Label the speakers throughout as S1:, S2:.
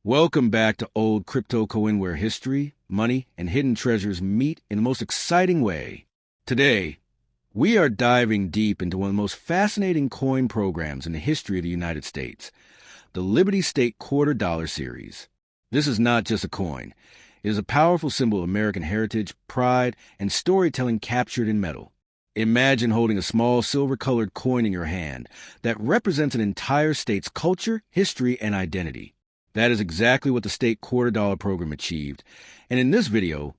S1: Welcome back to Old Crypto Coin, where history, money, and hidden treasures meet in the most exciting way. Today, we are diving deep into one of the most fascinating coin programs in the history of the United States, the Liberty State Quarter Dollar Series. This is not just a coin. It is a powerful symbol of American heritage, pride, and storytelling captured in metal. Imagine holding a small silver-colored coin in your hand that represents an entire state's culture, history, and identity. That is exactly what the state quarter dollar program achieved. And in this video,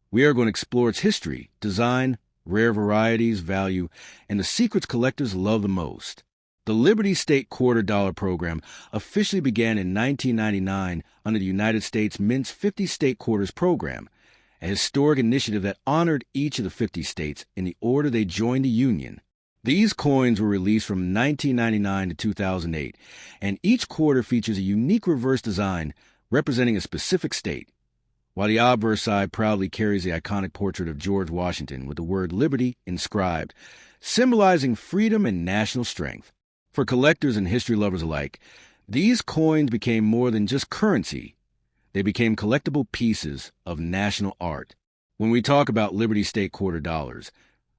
S1: we are going to explore its history, design, rare varieties, value, and the secrets collectors love the most. The Liberty State Quarter Dollar program officially began in 1999 under the United States Mint's 50 State Quarters program, a historic initiative that honored each of the 50 states in the order they joined the Union. These coins were released from 1999 to 2008, and each quarter features a unique reverse design representing a specific state, while the obverse side proudly carries the iconic portrait of George Washington with the word Liberty inscribed, symbolizing freedom and national strength. For collectors and history lovers alike, these coins became more than just currency. They became collectible pieces of national art. When we talk about Liberty State quarter dollars,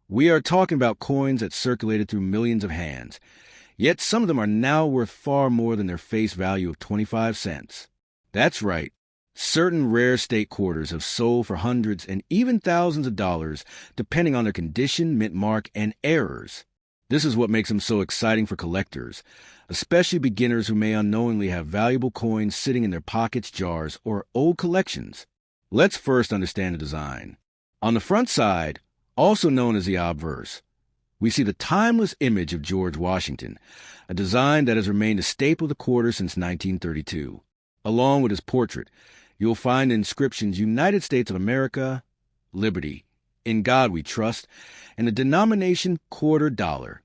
S1: we are talking about coins that circulated through millions of hands, yet some of them are now worth far more than their face value of 25 cents. That's right, certain rare state quarters have sold for hundreds and even thousands of dollars depending on their condition, mint mark, and errors. This is what makes them so exciting for collectors, especially beginners who may unknowingly have valuable coins sitting in their pockets, jars, or old collections. Let's first understand the design. On the front side, also known as the obverse, we see the timeless image of George Washington, a design that has remained a staple of the quarter since 1932. Along with his portrait, you'll find the inscriptions United States of America, Liberty, In God We Trust, and the denomination quarter dollar.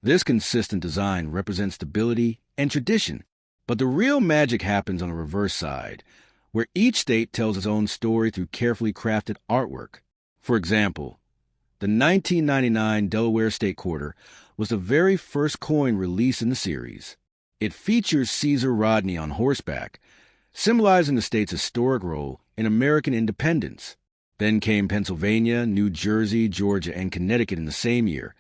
S1: This consistent design represents stability and tradition, but the real magic happens on the reverse side, where each state tells its own story through carefully crafted artwork. For example, the 1999 Delaware State Quarter was the very first coin released in the series. It features Caesar Rodney on horseback, symbolizing the state's historic role in American independence. Then came Pennsylvania, New Jersey, Georgia, and Connecticut in the same year,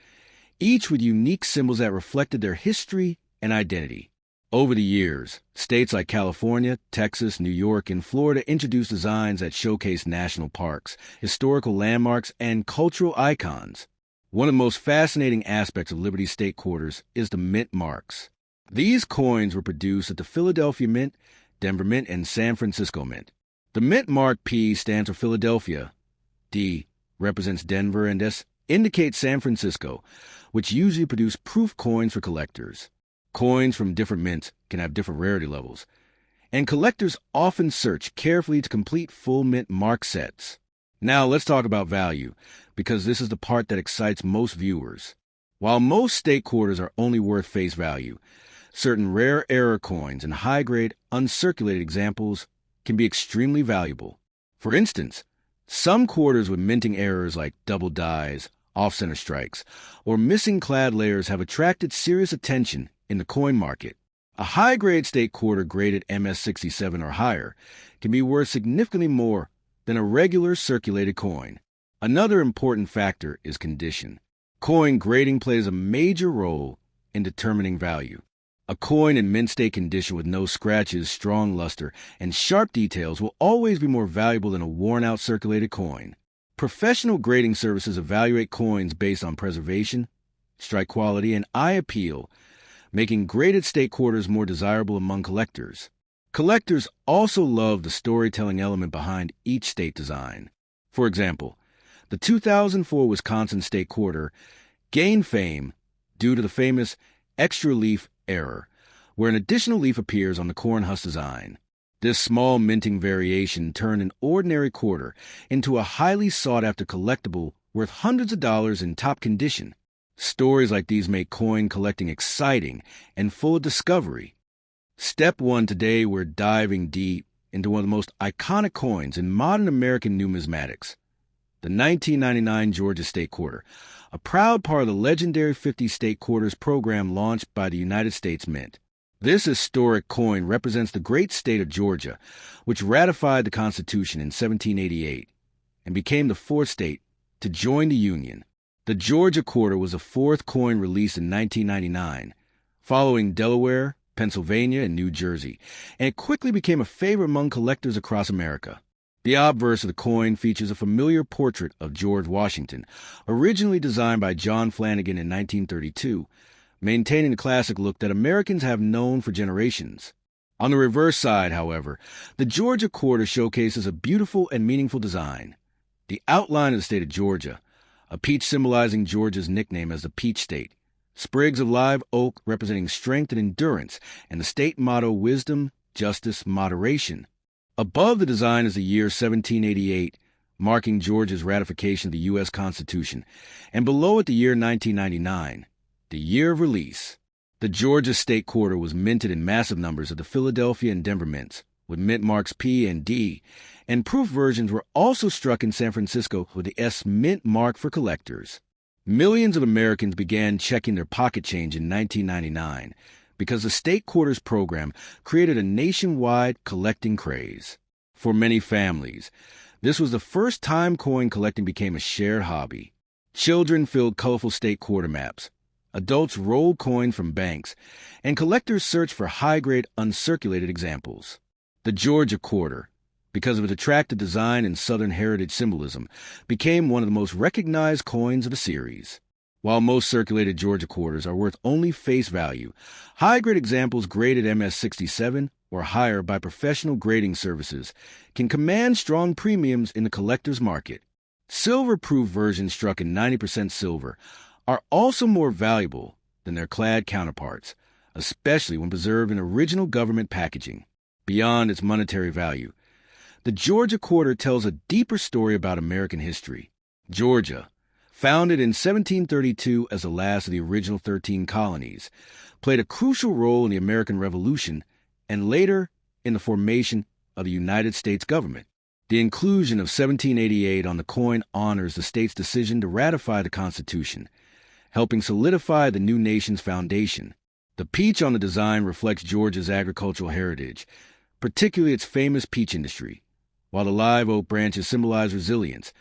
S1: each with unique symbols that reflected their history and identity. Over the years, states like California, Texas, New York, and Florida introduced designs that showcase national parks, historical landmarks, and cultural icons. One of the most fascinating aspects of Liberty State Quarters is the mint marks. These coins were produced at the Philadelphia Mint, Denver Mint, and San Francisco Mint. The mint mark P stands for Philadelphia, D represents Denver, and S indicates San Francisco, which usually produce proof coins for collectors. Coins from different mints can have different rarity levels, and collectors often search carefully to complete full mint mark sets. Now let's talk about value, because this is the part that excites most viewers. While most state quarters are only worth face value, certain rare error coins and high-grade uncirculated examples can be extremely valuable. For instance, some quarters with minting errors like double dies, off-center strikes, or missing clad layers have attracted serious attention in the coin market. A high-grade state quarter graded MS-67 or higher can be worth significantly more than a regular circulated coin. Another important factor is condition. Coin grading plays a major role in determining value. A coin in mint state condition with no scratches, strong luster, and sharp details will always be more valuable than a worn-out circulated coin. Professional grading services evaluate coins based on preservation, strike quality, and eye appeal, making graded state quarters more desirable among collectors. Collectors also love the storytelling element behind each state design. For example, the 2004 Wisconsin State Quarter gained fame due to the famous extra leaf error, where an additional leaf appears on the corn husk design. This small minting variation turned an ordinary quarter into a highly sought-after collectible worth hundreds of dollars in top condition. Stories like these make coin collecting exciting and full of discovery. Step 1 today, we're diving deep into one of the most iconic coins in modern American numismatics, the 1999 Georgia State Quarter, a proud part of the legendary 50 State Quarters program launched by the United States Mint. This historic coin represents the great state of Georgia, which ratified the Constitution in 1788 and became the fourth state to join the Union. The Georgia quarter was the fourth coin released in 1999, following Delaware, Pennsylvania, and New Jersey, and it quickly became a favorite among collectors across America. The obverse of the coin features a familiar portrait of George Washington, originally designed by John Flanagan in 1932, maintaining the classic look that Americans have known for generations. On the reverse side, however, the Georgia quarter showcases a beautiful and meaningful design. The outline of the state of Georgia, a peach symbolizing Georgia's nickname as the Peach State, sprigs of live oak representing strength and endurance, and the state motto wisdom, justice, moderation. Above the design is the year 1788, marking Georgia's ratification of the U.S. Constitution, and below it the year 1999, the year of release. The Georgia state quarter was minted in massive numbers at the Philadelphia and Denver mints, with mint marks P and D, and proof versions were also struck in San Francisco with the S mint mark for collectors. Millions of Americans began checking their pocket change in 1999 because the state quarters program created a nationwide collecting craze. For many families, this was the first time coin collecting became a shared hobby. Children filled colorful state quarter maps. Adults rolled coins from banks, and collectors searched for high-grade uncirculated examples. The Georgia quarter, because of its attractive design and Southern heritage symbolism, became one of the most recognized coins of the series. While most circulated Georgia quarters are worth only face value, high-grade examples graded MS-67 or higher by professional grading services can command strong premiums in the collector's market. Silver-proof versions struck in 90% silver are also more valuable than their clad counterparts, especially when preserved in original government packaging. Beyond its monetary value, the Georgia quarter tells a deeper story about American history. Georgia, founded in 1732 as the last of the original 13 colonies, played a crucial role in the American Revolution and later in the formation of the United States government. The inclusion of 1788 on the coin honors the state's decision to ratify the Constitution, helping solidify the new nation's foundation. The peach on the design reflects Georgia's agricultural heritage, particularly its famous peach industry, while the live oak branches symbolize resilience,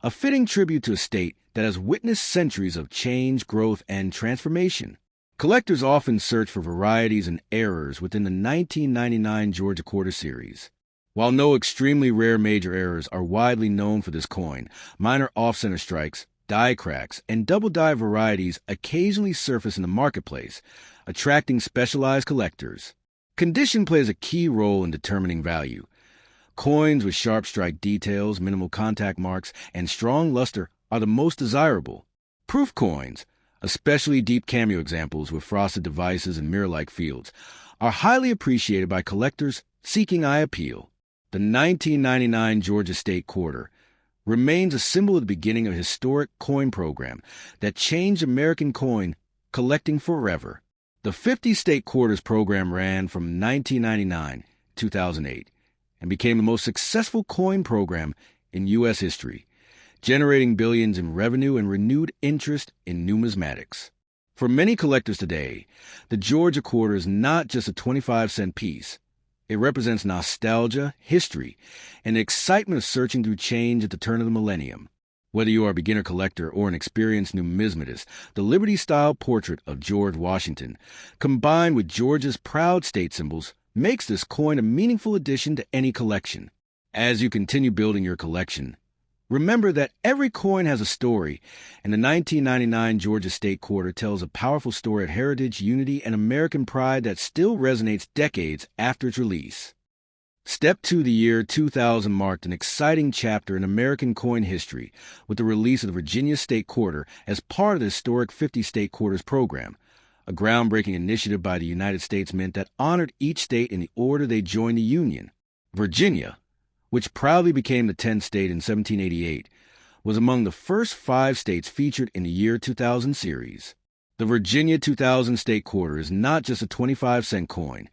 S1: a fitting tribute to a state that has witnessed centuries of change, growth, and transformation. Collectors often search for varieties and errors within the 1999 Georgia quarter series. While no extremely rare major errors are widely known for this coin, minor off-center strikes, die cracks, and double-die varieties occasionally surface in the marketplace, attracting specialized collectors. Condition plays a key role in determining value. Coins with sharp strike details, minimal contact marks, and strong luster are the most desirable. Proof coins, especially deep cameo examples with frosted devices and mirror-like fields, are highly appreciated by collectors seeking eye appeal. The 1999 Georgia State Quarter remains a symbol of the beginning of a historic coin program that changed American coin collecting forever. The 50 State Quarters program ran from 1999 to 2008 and became the most successful coin program in U.S. history, generating billions in revenue and renewed interest in numismatics. For many collectors today, the Georgia quarter is not just a 25-cent piece. It represents nostalgia, history, and the excitement of searching through change at the turn of the millennium. Whether you are a beginner collector or an experienced numismatist, the Liberty-style portrait of George Washington, combined with Georgia's proud state symbols, makes this coin a meaningful addition to any collection. As you continue building your collection, remember that every coin has a story, and the 1999 Georgia State Quarter tells a powerful story of heritage, unity, and American pride that still resonates decades after its release. Step 2, the year 2000 marked an exciting chapter in American coin history with the release of the Virginia State Quarter as part of the historic 50 State Quarters program, a groundbreaking initiative by the United States Mint that honored each state in the order they joined the Union. Virginia, which proudly became the 10th state in 1788, was among the first 5 states featured in the year 2000 series. The Virginia 2000 State Quarter is not just a 25-cent coin.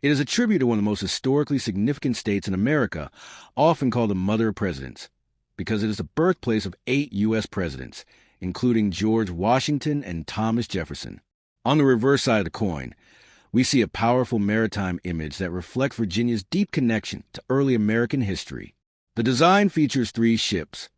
S1: It is a tribute to one of the most historically significant states in America, often called the Mother of Presidents, because it is the birthplace of 8 U.S. presidents, including George Washington and Thomas Jefferson. On the reverse side of the coin, we see a powerful maritime image that reflects Virginia's deep connection to early American history. The design features three ships,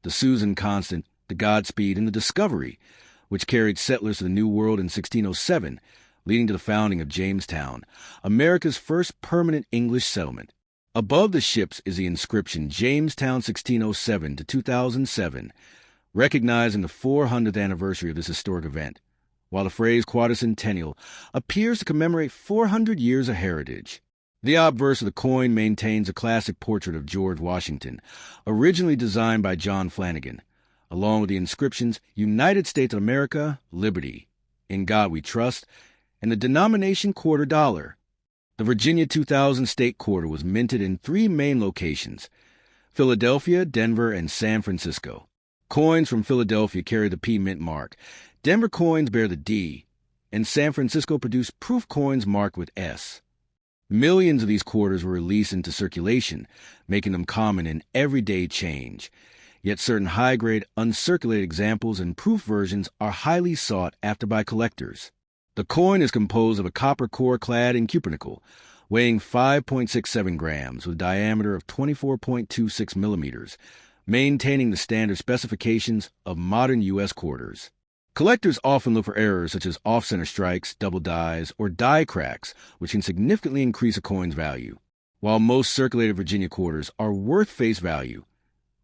S1: the Susan Constant, the Godspeed, and the Discovery, which carried settlers to the New World in 1607, leading to the founding of Jamestown, America's first permanent English settlement. Above the ships is the inscription Jamestown 1607 to 2007, recognizing the 400th anniversary of this historic event, while the phrase quadricentennial appears to commemorate 400 years of heritage. The obverse of the coin maintains a classic portrait of George Washington, originally designed by John Flanagan, along with the inscriptions United States of America, Liberty, In God We Trust, and the denomination $quarter. The Virginia 2000 state quarter was minted in three main locations: Philadelphia, Denver, and San Francisco. Coins from Philadelphia carry the P mint mark, Denver coins bear the D, and San Francisco produced proof coins marked with S. Millions of these quarters were released into circulation, making them common in everyday change. Yet certain high-grade, uncirculated examples and proof versions are highly sought after by collectors. The coin is composed of a copper core clad in cupronickel, weighing 5.67 grams with a diameter of 24.26 millimeters, maintaining the standard specifications of modern U.S. quarters. Collectors often look for errors such as off-center strikes, double dies, or die cracks, which can significantly increase a coin's value. While most circulated Virginia quarters are worth face value,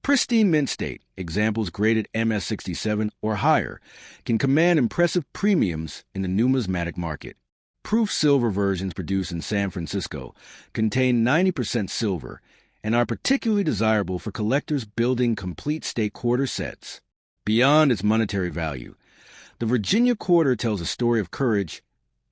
S1: pristine mint state, examples graded MS-67 or higher, can command impressive premiums in the numismatic market. Proof silver versions produced in San Francisco contain 90% silver and are particularly desirable for collectors building complete state quarter sets. Beyond its monetary value, the Virginia quarter tells a story of courage,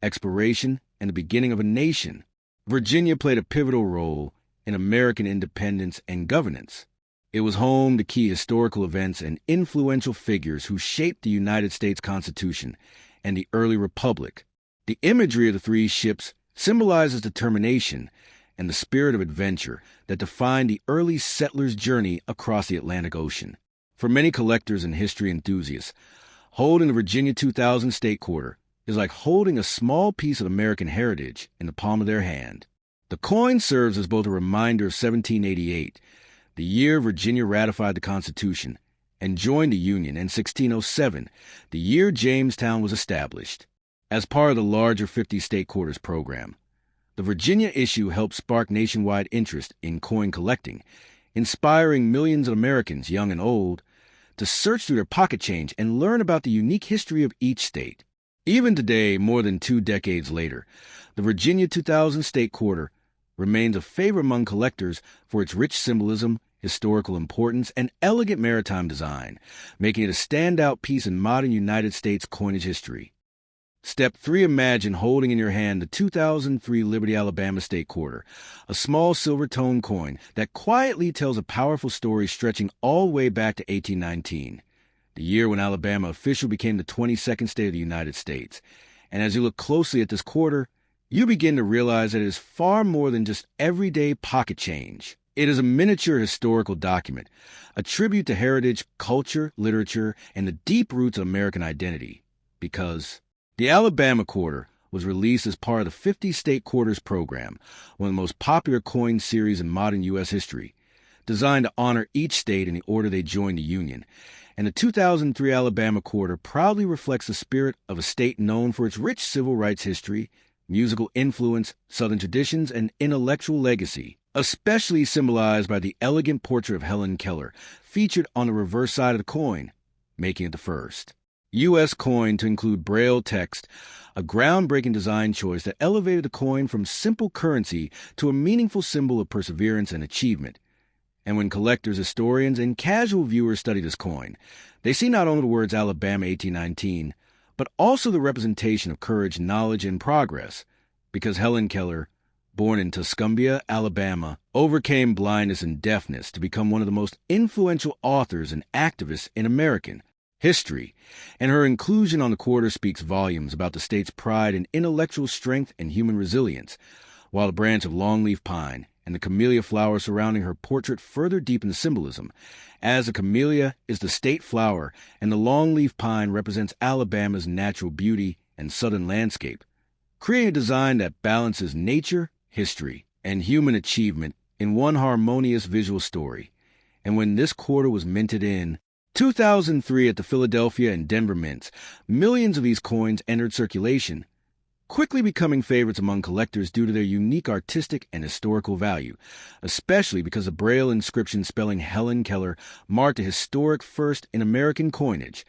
S1: exploration, and the beginning of a nation. Virginia played a pivotal role in American independence and governance. It was home to key historical events and influential figures who shaped the United States Constitution and the early republic. The imagery of the three ships symbolizes determination and the spirit of adventure that defined the early settlers' journey across the Atlantic Ocean. For many collectors and history enthusiasts, holding the Virginia 2000 state quarter is like holding a small piece of American heritage in the palm of their hand. The coin serves as both a reminder of 1788, the year Virginia ratified the Constitution and joined the Union, and 1607, the year Jamestown was established. As part of the larger 50 state quarters program, the Virginia issue helped spark nationwide interest in coin collecting, inspiring millions of Americans, young and old, to search through their pocket change and learn about the unique history of each state. Even today, more than 2 decades later, the Virginia 2000 state quarter remains a favorite among collectors for its rich symbolism, historical importance, and elegant maritime design, making it a standout piece in modern United States coinage history. Step 3. Imagine holding in your hand the 2003 Liberty, Alabama state quarter, a small silver tone coin that quietly tells a powerful story stretching all the way back to 1819, the year when Alabama officially became the 22nd state of the United States. And as you look closely at this quarter, you begin to realize that it is far more than just everyday pocket change. It is a miniature historical document, a tribute to heritage, culture, literature, and the deep roots of American identity. Because the Alabama quarter was released as part of the 50 State Quarters program, one of the most popular coin series in modern U.S. history, designed to honor each state in the order they joined the Union. And the 2003 Alabama quarter proudly reflects the spirit of a state known for its rich civil rights history, musical influence, Southern traditions, and intellectual legacy, especially symbolized by the elegant portrait of Helen Keller featured on the reverse side of the coin, making it the first U.S. coin to include Braille text, a groundbreaking design choice that elevated the coin from simple currency to a meaningful symbol of perseverance and achievement. And when collectors, historians, and casual viewers study this coin, they see not only the words Alabama 1819, but also the representation of courage, knowledge, and progress, because Helen Keller, born in Tuscumbia, Alabama, overcame blindness and deafness to become one of the most influential authors and activists in American history, and her inclusion on the quarter speaks volumes about the state's pride in intellectual strength and human resilience, while the branch of longleaf pine and the camellia flower surrounding her portrait further deepen the symbolism, as the camellia is the state flower and the longleaf pine represents Alabama's natural beauty and southern landscape. creating a design that balances nature, history, and human achievement in one harmonious visual story. And when this quarter was minted in 2003 at the Philadelphia and Denver mints, millions of these coins entered circulation, quickly becoming favorites among collectors due to their unique artistic and historical value, especially because the Braille inscription spelling Helen Keller marked a historic first in American coinage,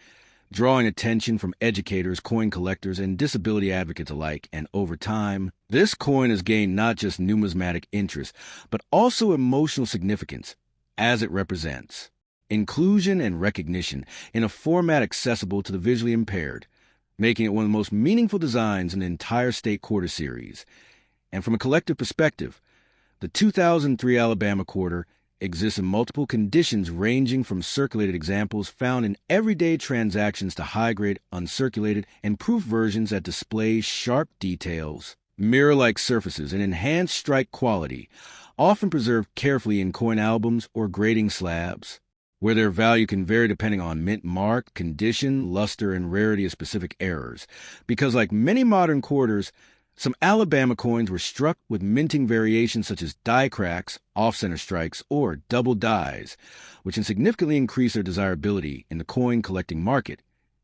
S1: drawing attention from educators, coin collectors, and disability advocates alike. And over time, this coin has gained not just numismatic interest, but also emotional significance, as it represents inclusion and recognition in a format accessible to the visually impaired, making it one of the most meaningful designs in the entire state quarter series. And from a collective perspective, the 2003 Alabama quarter exists in multiple conditions ranging from circulated examples found in everyday transactions to high-grade, uncirculated, and proof versions that display sharp details, mirror-like surfaces, and enhanced strike quality, often preserved carefully in coin albums or grading slabs, where their value can vary depending on mint mark, condition, luster, and rarity of specific errors. Because like many modern quarters, some Alabama coins were struck with minting variations such as die cracks, off-center strikes, or double dies, which can significantly increase their desirability in the coin collecting market.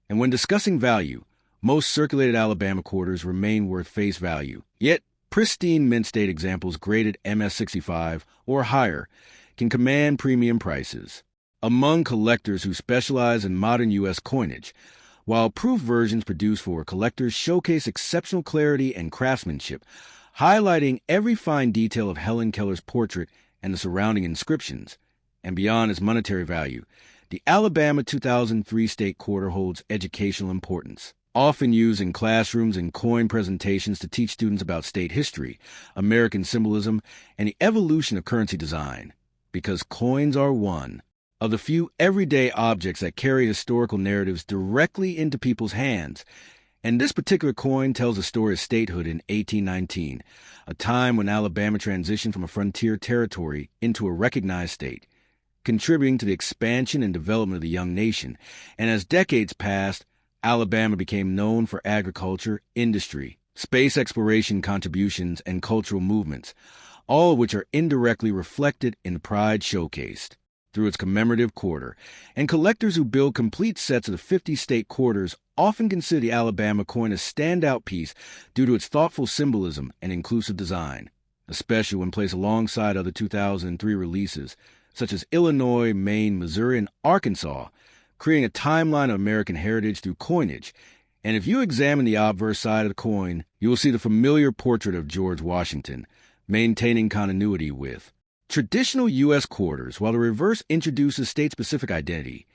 S1: And when discussing value, most circulated Alabama quarters remain worth face value. Yet, pristine mint state examples graded MS-65 or higher can command premium prices. Among collectors who specialize in modern U.S. coinage, while proof versions produced for collectors showcase exceptional clarity and craftsmanship, highlighting every fine detail of Helen Keller's portrait and the surrounding inscriptions, and beyond its monetary value, the Alabama 2003 state quarter holds educational importance, often used in classrooms and coin presentations to teach students about state history, American symbolism, and the evolution of currency design, because coins are one of the few everyday objects that carry historical narratives directly into people's hands. And this particular coin tells the story of statehood in 1819, a time when Alabama transitioned from a frontier territory into a recognized state, contributing to the expansion and development of the young nation. And as decades passed, Alabama became known for agriculture, industry, space exploration contributions, and cultural movements, all of which are indirectly reflected in the pride showcased through its commemorative quarter. And collectors who build complete sets of the 50 state quarters often consider the Alabama coin a standout piece due to its thoughtful symbolism and inclusive design, especially when placed alongside other 2003 releases, such as Illinois, Maine, Missouri, and Arkansas, creating a timeline of American heritage through coinage. And if you examine the obverse side of the coin, you will see the familiar portrait of George Washington, maintaining continuity with traditional U.S. quarters, while the reverse introduces state-specific identity,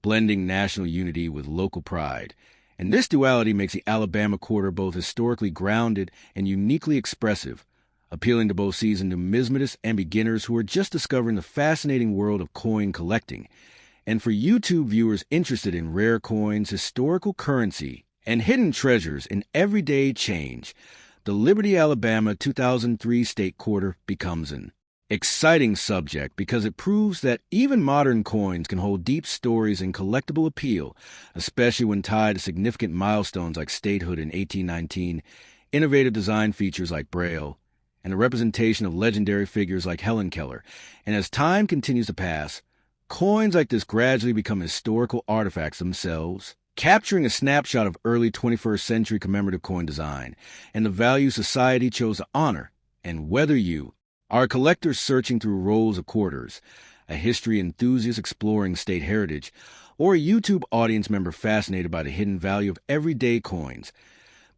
S1: blending national unity with local pride. And this duality makes the Alabama quarter both historically grounded and uniquely expressive, appealing to both seasoned numismatists and beginners who are just discovering the fascinating world of coin collecting. And for YouTube viewers interested in rare coins, historical currency, and hidden treasures in everyday change, the Liberty, Alabama 2003 state quarter becomes an exciting subject because it proves that even modern coins can hold deep stories and collectible appeal, especially when tied to significant milestones like statehood in 1819, innovative design features like Braille, and the representation of legendary figures like Helen Keller. And as time continues to pass, coins like this gradually become historical artifacts themselves, capturing a snapshot of early 21st century commemorative coin design and the value society chose to honor. And whether you are a collector searching through rolls of quarters, a history enthusiast exploring state heritage, or a YouTube audience member fascinated by the hidden value of everyday coins,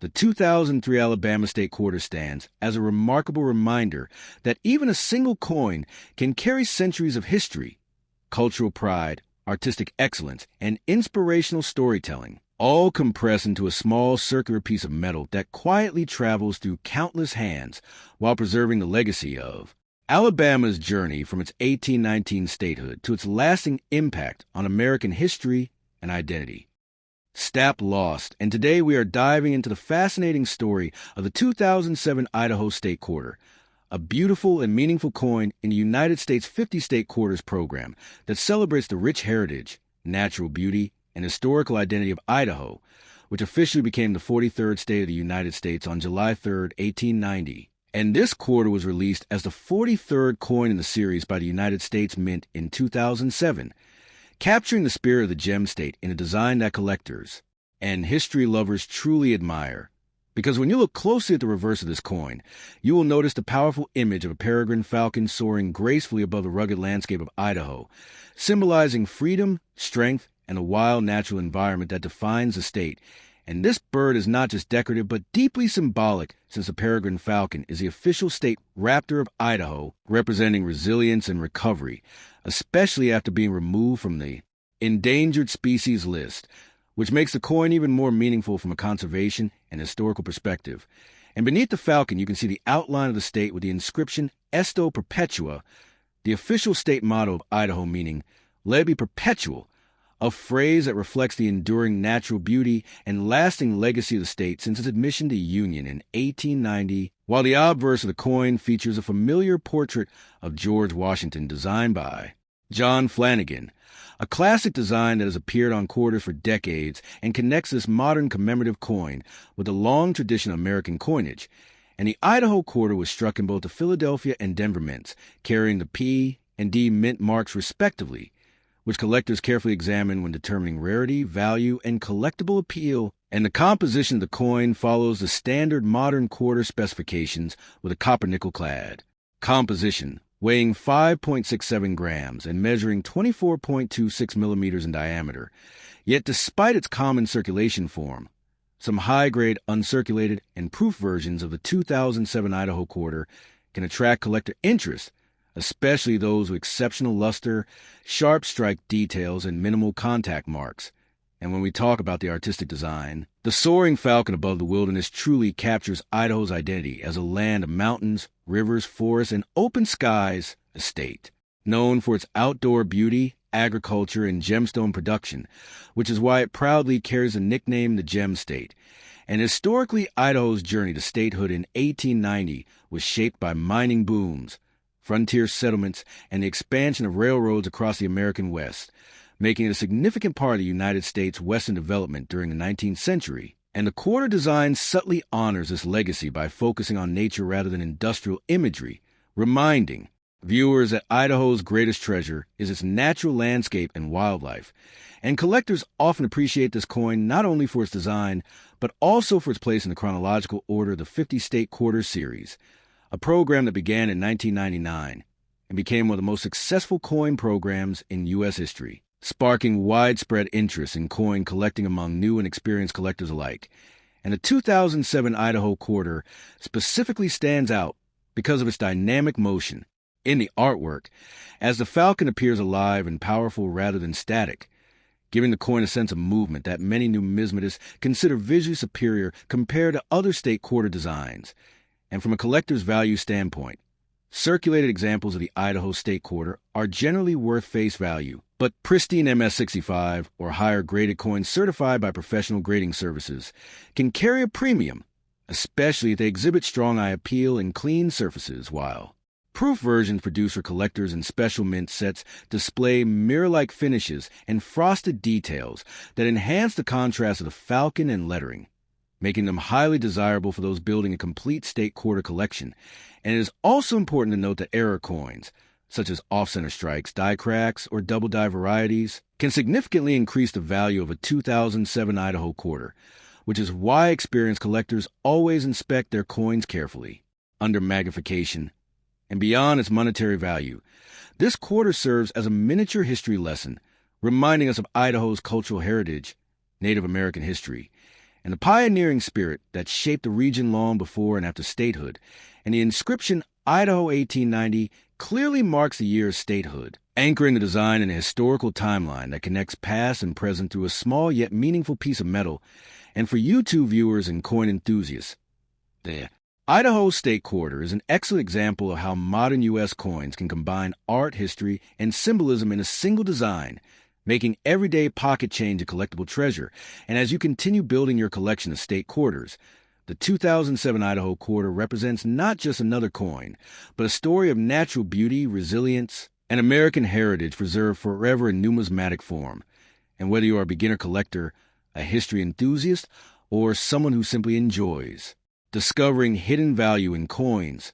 S1: the 2003 Alabama state quarter stands as a remarkable reminder that even a single coin can carry centuries of history, cultural pride, artistic excellence, and inspirational storytelling, all compressed into a small circular piece of metal that quietly travels through countless hands while preserving the legacy of Alabama's journey from its 1819 statehood to its lasting impact on American history and identity. Stap lost, and today we are diving into the fascinating story of the 2007 Idaho State Quarter, a beautiful and meaningful coin in the United States 50 State Quarters program that celebrates the rich heritage, natural beauty, and historical identity of Idaho, which officially became the 43rd state of the United States on July 3, 1890. And this quarter was released as the 43rd coin in the series by the United States Mint in 2007, capturing the spirit of the gem state in a design that collectors and history lovers truly admire. Because when you look closely at the reverse of this coin, you will notice the powerful image of a peregrine falcon soaring gracefully above the rugged landscape of Idaho, symbolizing freedom, strength, and a wild natural environment that defines the state. And this bird is not just decorative, but deeply symbolic, since the peregrine falcon is the official state raptor of Idaho, representing resilience and recovery, especially after being removed from the endangered species list, which makes the coin even more meaningful from a conservation and historical perspective. And beneath the falcon, you can see the outline of the state with the inscription Esto Perpetua, the official state motto of Idaho, meaning "Let it be perpetual," a phrase that reflects the enduring natural beauty and lasting legacy of the state since its admission to Union in 1890, while the obverse of the coin features a familiar portrait of George Washington designed by John Flanagan, a classic design that has appeared on quarters for decades and connects this modern commemorative coin with a long tradition of American coinage. And the Idaho quarter was struck in both the Philadelphia and Denver mints, carrying the P and D mint marks respectively, which collectors carefully examine when determining rarity, value, and collectible appeal. And the composition of the coin follows the standard modern quarter specifications with a copper-nickel clad composition, weighing 5.67 grams and measuring 24.26 millimeters in diameter. Yet despite its common circulation form, some high-grade uncirculated and proof versions of the 2007 Idaho quarter can attract collector interest, especially those with exceptional luster, sharp strike details, and minimal contact marks. And when we talk about the artistic design, the soaring falcon above the wilderness truly captures Idaho's identity as a land of mountains, rivers, forests, and open skies, a state known for its outdoor beauty, agriculture, and gemstone production, which is why it proudly carries the nickname the Gem State. And historically, Idaho's journey to statehood in 1890 was shaped by mining booms, frontier settlements, and the expansion of railroads across the American West, making it a significant part of the United States' Western development during the 19th century. And the quarter design subtly honors this legacy by focusing on nature rather than industrial imagery, reminding viewers that Idaho's greatest treasure is its natural landscape and wildlife. And collectors often appreciate this coin not only for its design, but also for its place in the chronological order of the 50-state quarter series, a program that began in 1999 and became one of the most successful coin programs in U.S. history, sparking widespread interest in coin collecting among new and experienced collectors alike. And the 2007 Idaho quarter specifically stands out because of its dynamic motion in the artwork, as the falcon appears alive and powerful rather than static, giving the coin a sense of movement that many numismatists consider visually superior compared to other state quarter designs. And from a collector's value standpoint, circulated examples of the Idaho state quarter are generally worth face value, but pristine MS-65 or higher graded coins certified by professional grading services can carry a premium, especially if they exhibit strong eye appeal and clean surfaces, while proof versions produced for collectors in special mint sets display mirror-like finishes and frosted details that enhance the contrast of the falcon and lettering, making them highly desirable for those building a complete state quarter collection. And it is also important to note that error coins, such as off-center strikes, die cracks, or double die varieties, can significantly increase the value of a 2007 Idaho quarter, which is why experienced collectors always inspect their coins carefully, under magnification. And beyond its monetary value, this quarter serves as a miniature history lesson, reminding us of Idaho's cultural heritage, Native American history, and the pioneering spirit that shaped the region long before and after statehood. And the inscription Idaho 1890 clearly marks the year of statehood, anchoring the design in a historical timeline that connects past and present through a small yet meaningful piece of metal. And for YouTube viewers and coin enthusiasts, the Idaho State Quarter is an excellent example of how modern U.S. coins can combine art, history, and symbolism in a single design, making everyday pocket change a collectible treasure. And as you continue building your collection of state quarters, the 2007 Idaho quarter represents not just another coin, but a story of natural beauty, resilience, and American heritage preserved forever in numismatic form. And whether you are a beginner collector, a history enthusiast, or someone who simply enjoys discovering hidden value in coins.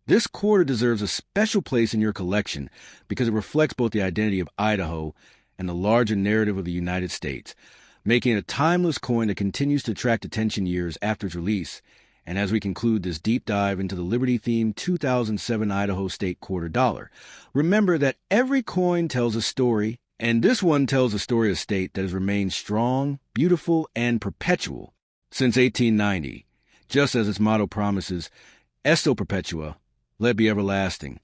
S1: This quarter deserves a special place in your collection because it reflects both the identity of Idaho and the larger narrative of the United States, making it a timeless coin that continues to attract attention years after its release. And as we conclude this deep dive into the Liberty-themed 2007 Idaho State quarter dollar, remember that every coin tells a story, and this one tells a story of a state that has remained strong, beautiful, and perpetual since 1890, just as its motto promises, Esto Perpetua, let be everlasting.